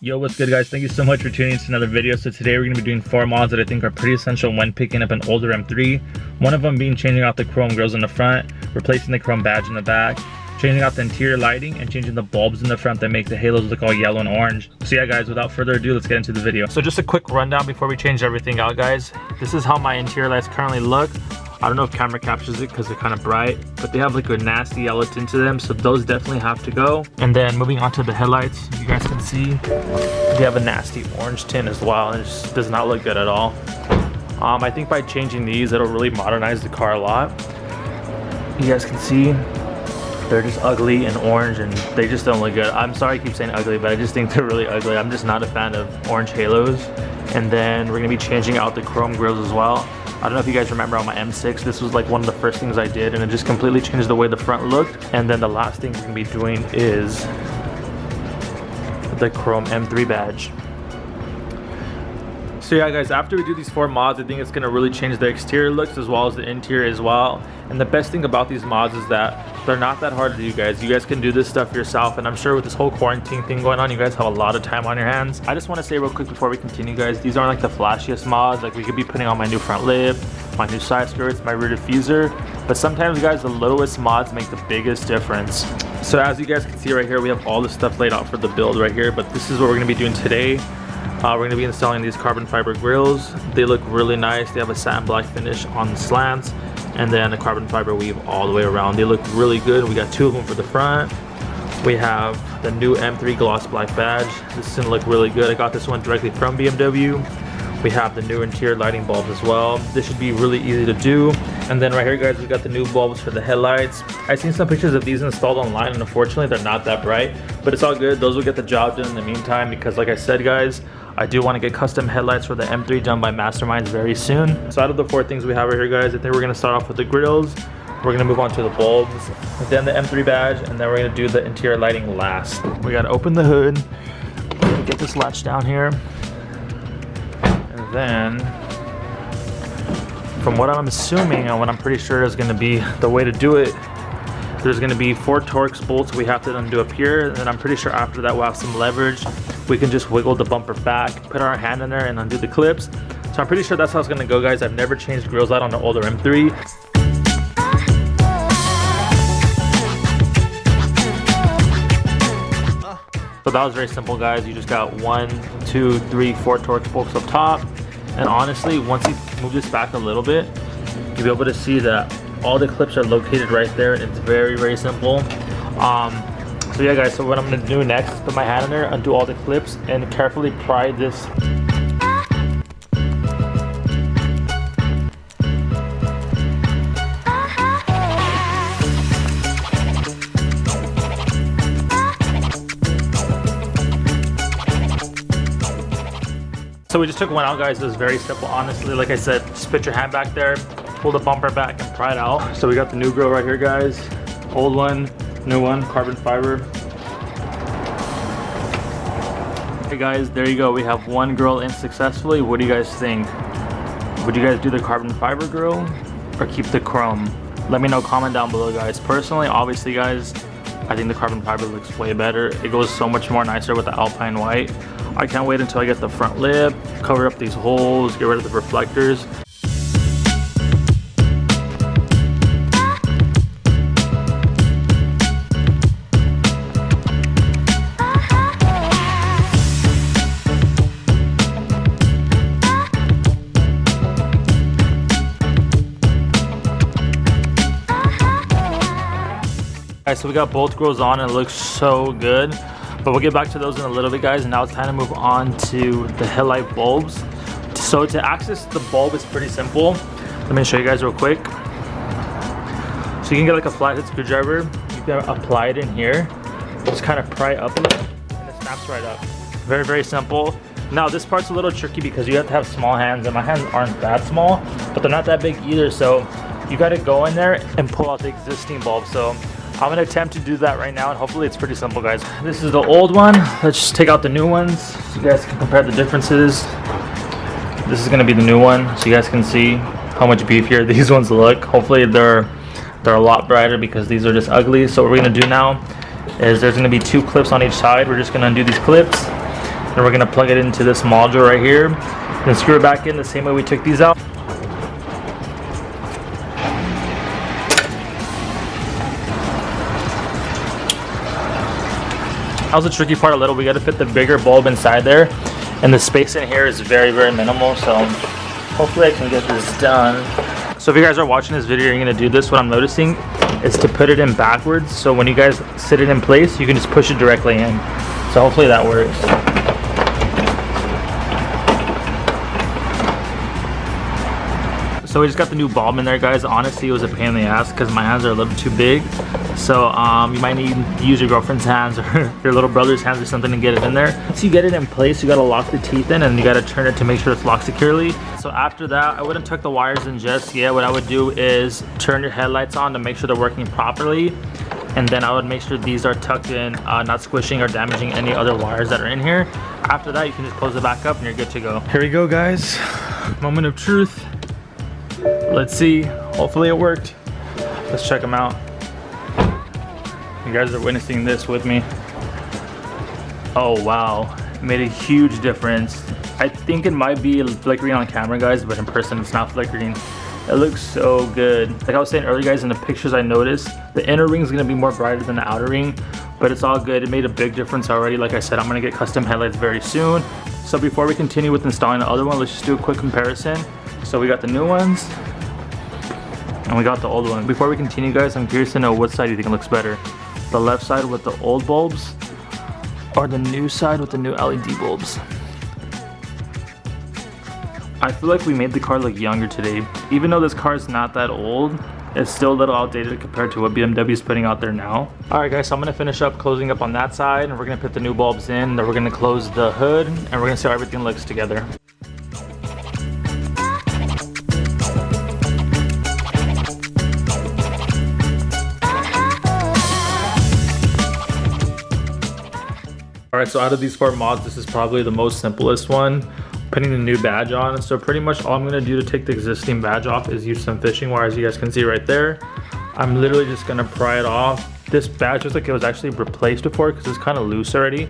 Yo, what's good guys? Thank you so much for tuning in to another video. So today we're going to be doing 4 mods that I think are pretty essential when picking up an older M3. One of them being changing out the chrome grills in the front, replacing the chrome badge in the back, changing out the interior lighting, and changing the bulbs in the front that make the halos look all yellow and orange. So yeah guys, without further ado, let's get into the video. So just a quick rundown before we change everything out guys. This is how my interior lights currently look. I don't know if camera captures it because they're kind of bright, but they have like a nasty yellow tint to them, so those definitely have to go. And then moving on to the headlights, you guys can see they have a nasty orange tint as well, and it just does not look good at all. I think by changing these, it'll really modernize the car a lot. You guys can see they're just ugly and orange, and they just don't look good. I'm sorry I keep saying ugly, but I just think they're really ugly. I'm just not a fan of orange halos. And then we're gonna be changing out the chrome grills as well. I don't know if you guys remember on my M6, this was like one of the first things I did, and it just completely changed the way the front looked. And then the last thing we're gonna be doing is the chrome M3 badge. So yeah guys, after we do these 4 mods, I think it's gonna really change the exterior looks as well as the interior as well. And the best thing about these mods is that they're not that hard to do guys. You guys can do this stuff yourself, and I'm sure with this whole quarantine thing going on, you guys have a lot of time on your hands. I just want to say real quick before we continue guys, these aren't like the flashiest mods. Like we could be putting on my new front lip, my new side skirts, my rear diffuser, but sometimes guys the littlest mods make the biggest difference. So as you guys can see right here, we have all the stuff laid out for the build right here, but this is what we're going to be doing today. We're going to be installing these carbon fiber grills. They look really nice. They have a satin black finish on the slants, and then a carbon fiber weave all the way around. They look really good. We got 2 of them for the front. We have the new M3 gloss black badge. This is going to look really good. I got this one directly from BMW. We have the new interior lighting bulbs as well. This should be really easy to do. And then right here guys, we got the new bulbs for the headlights. I've seen some pictures of these installed online, and unfortunately they're not that bright, but it's all good. Those will get the job done in the meantime, because like I said guys, I do want to get custom headlights for the M3 done by Masterminds very soon. So out of the 4 things we have right here guys, I think we're going to start off with the grills. We're going to move on to the bulbs, then the M3 badge, and then we're going to do the interior lighting last. We got to open the hood, get this latch down here, and then from what I'm assuming and what I'm pretty sure is going to be the way to do it, there's going to be 4 Torx bolts we have to undo up here, and then I'm pretty sure after that we'll have some leverage. We can just wiggle the bumper back, put our hand in there, and undo the clips. So I'm pretty sure that's how it's going to go guys. I've never changed grills out on the older M3. So that was very simple guys. You just got 1, 2, 3, 4 Torx bolts up top, and honestly once you move this back a little bit, you'll be able to see that all the clips are located right there. It's very simple. So yeah guys, so what I'm going to do next is put my hand in there, undo all the clips, and carefully pry this. So we just took one out guys. It was very simple honestly. Like I said, just put your hand back there, pull the bumper back, and pry it out. So we got the new grill right here guys, old one, new one, carbon fiber. Hey guys, there you go. We have 1 grill in successfully. What do you guys think? Would you guys do the carbon fiber grill or keep the chrome? Let me know, comment down below guys. Personally, obviously guys, I think the carbon fiber looks way better. It goes so much more nicer with the alpine white. I can't wait until I get the front lip, cover up these holes, get rid of the reflectors. So we got both grills on and it looks so good, but we'll get back to those in a little bit guys. And now it's time to move on to the headlight bulbs. So to access the bulb is pretty simple. Let me show you guys real quick. So you can get like a flathead screwdriver, you can apply it in here, just kind of pry up a little, and it snaps right up. Very simple. Now this part's a little tricky because you have to have small hands, and my hands aren't that small, but they're not that big either, so you got to go in there and pull out the existing bulb. So I'm going to attempt to do that right now, and hopefully it's pretty simple guys. This is the old one. Let's just take out the new ones so you guys can compare the differences. This is going to be the new one so you guys can see how much beefier these ones look. Hopefully they're a lot brighter because these are just ugly. So what we're going to do now is there's going to be 2 clips on each side. We're just going to undo these clips, and we're gonna plug it into this module right here, and screw it back in the same way we took these out. That was the tricky part a little. We got to fit the bigger bulb inside there, and the space in here is very, very minimal, so hopefully I can get this done. So if you guys are watching this video, you're going to do this. What I'm noticing is to put it in backwards, so when you guys sit it in place, you can just push it directly in. So hopefully that works. So we just got the new bulb in there, guys. Honestly, it was a pain in the ass because my hands are a little too big. So you might need to use your girlfriend's hands or your little brother's hands or something to get it in there. Once you get it in place, you gotta lock the teeth in, and you gotta turn it to make sure it's locked securely. So after that, I wouldn't tuck the wires in just yet. What I would do is turn your headlights on to make sure they're working properly. And then I would make sure these are tucked in, not squishing or damaging any other wires that are in here. After that, you can just close it back up and you're good to go. Here we go, guys. Moment of truth. Let's see. Hopefully it worked. Let's check them out. You guys are witnessing this with me. Oh wow, it made a huge difference. I think it might be flickering on camera, guys, but in person it's not flickering. It looks so good. Like I was saying earlier, guys, in the pictures I noticed, the inner ring is gonna be more brighter than the outer ring, but it's all good. It made a big difference already. Like I said, I'm gonna get custom headlights very soon. So before we continue with installing the other one, let's just do a quick comparison. So we got the new ones, and we got the old one. Before we continue, guys, I'm curious to know what side you think looks better. The left side with the old bulbs, or the new side with the new LED bulbs. I feel like we made the car look younger today. Even though this car is not that old, it's still a little outdated compared to what BMW is putting out there now. Alright guys, so I'm going to finish up closing up on that side, and we're going to put the new bulbs in, then we're going to close the hood, and we're going to see how everything looks together. Alright, so out of these 4 mods, this is probably the most simplest one, putting the new badge on. So pretty much all I'm going to do to take the existing badge off is use some fishing wires, you guys can see right there. I'm literally just going to pry it off. This badge looks like it was actually replaced before because it's kind of loose already.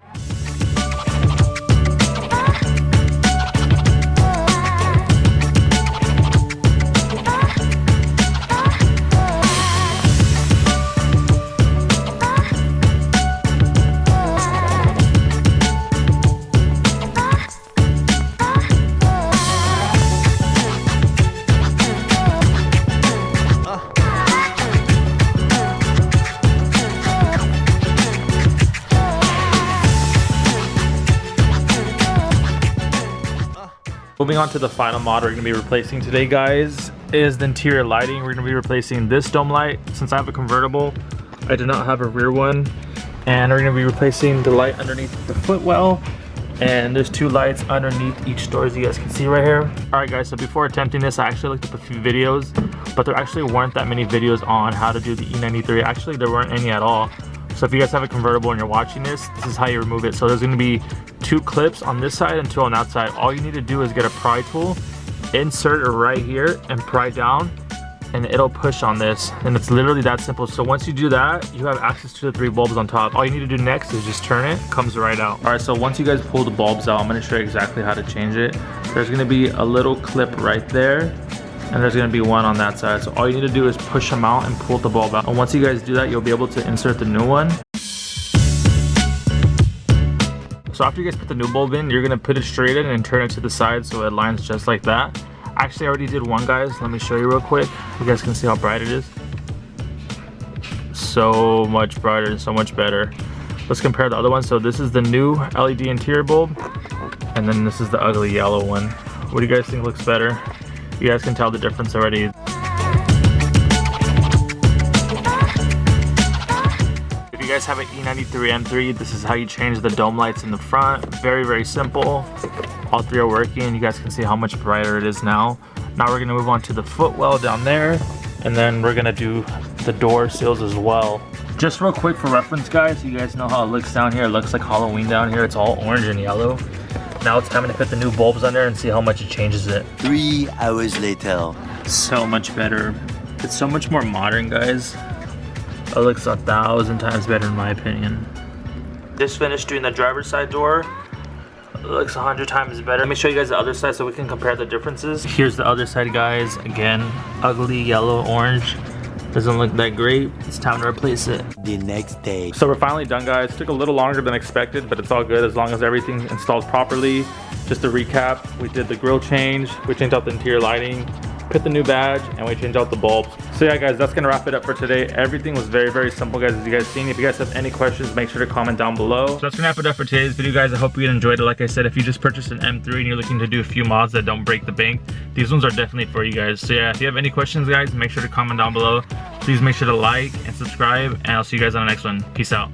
Moving on to the final mod we're going to be replacing today, guys, is the interior lighting. We're going to be replacing this dome light. Since I have a convertible, I do not have a rear one. And we're going to be replacing the light underneath the footwell. And there's 2 lights underneath each door, as you guys can see right here. Alright guys, so before attempting this, I actually looked up a few videos, but there actually weren't that many videos on how to do the E93. Actually, there weren't any at all. So if you guys have a convertible and you're watching this, this is how you remove it. So there's going to be 2 clips on this side and 2 on that side. All you need to do is get a pry tool, insert it right here, and pry down, and it'll push on this. And it's literally that simple. So once you do that, you have access to the 3 bulbs on top. All you need to do next is just turn it, comes right out. All right, so once you guys pull the bulbs out, I'm going to show you exactly how to change it. There's going to be a little clip right there, and there's going to be one on that side. So all you need to do is push them out and pull the bulb out. And once you guys do that, you'll be able to insert the new one. So after you guys put the new bulb in, you're going to put it straight in and turn it to the side so it lines just like that. Actually, I already did one, guys. Let me show you real quick. You guys can see how bright it is. So much brighter, so much better. Let's compare the other one. So this is the new LED interior bulb, and then this is the ugly yellow one. What do you guys think looks better? You guys can tell the difference already. If you guys have an E93 M3, this is how you change the dome lights in the front. Very, very simple. All 3 are working. You guys can see how much brighter it is now. Now we're gonna move on to the footwell down there, and then we're gonna do the door seals as well. Just real quick for reference, guys, you guys know how it looks down here. It looks like Halloween down here. It's all orange and yellow. Now it's time to put the new bulbs on there and see how much it changes it. 3 hours later. So much better. It's so much more modern, guys. It looks 1,000 times better in my opinion. Just finished doing the driver's side door. It looks 100 times better. Let me show you guys the other side so we can compare the differences. Here's the other side, guys. Again, ugly yellow, orange. Doesn't look that great. It's time to replace it. The next day. So we're finally done, guys. Took a little longer than expected, but it's all good as long as everything installed properly. Just to recap, we did the grill change, we changed out the interior lighting, put the new badge, and we changed out the bulbs. So yeah, guys, that's gonna wrap it up for today. Everything was very, very simple, guys, as you guys seen. If you guys have any questions, make sure to comment down below. So that's gonna wrap it up for today's video, guys. I hope you enjoyed it. Like I said, if you just purchased an M3 and you're looking to do a few mods that don't break the bank, these ones are definitely for you guys. So yeah, if you have any questions, guys, make sure to comment down below. Please make sure to like and subscribe, and I'll see you guys on the next one. Peace out.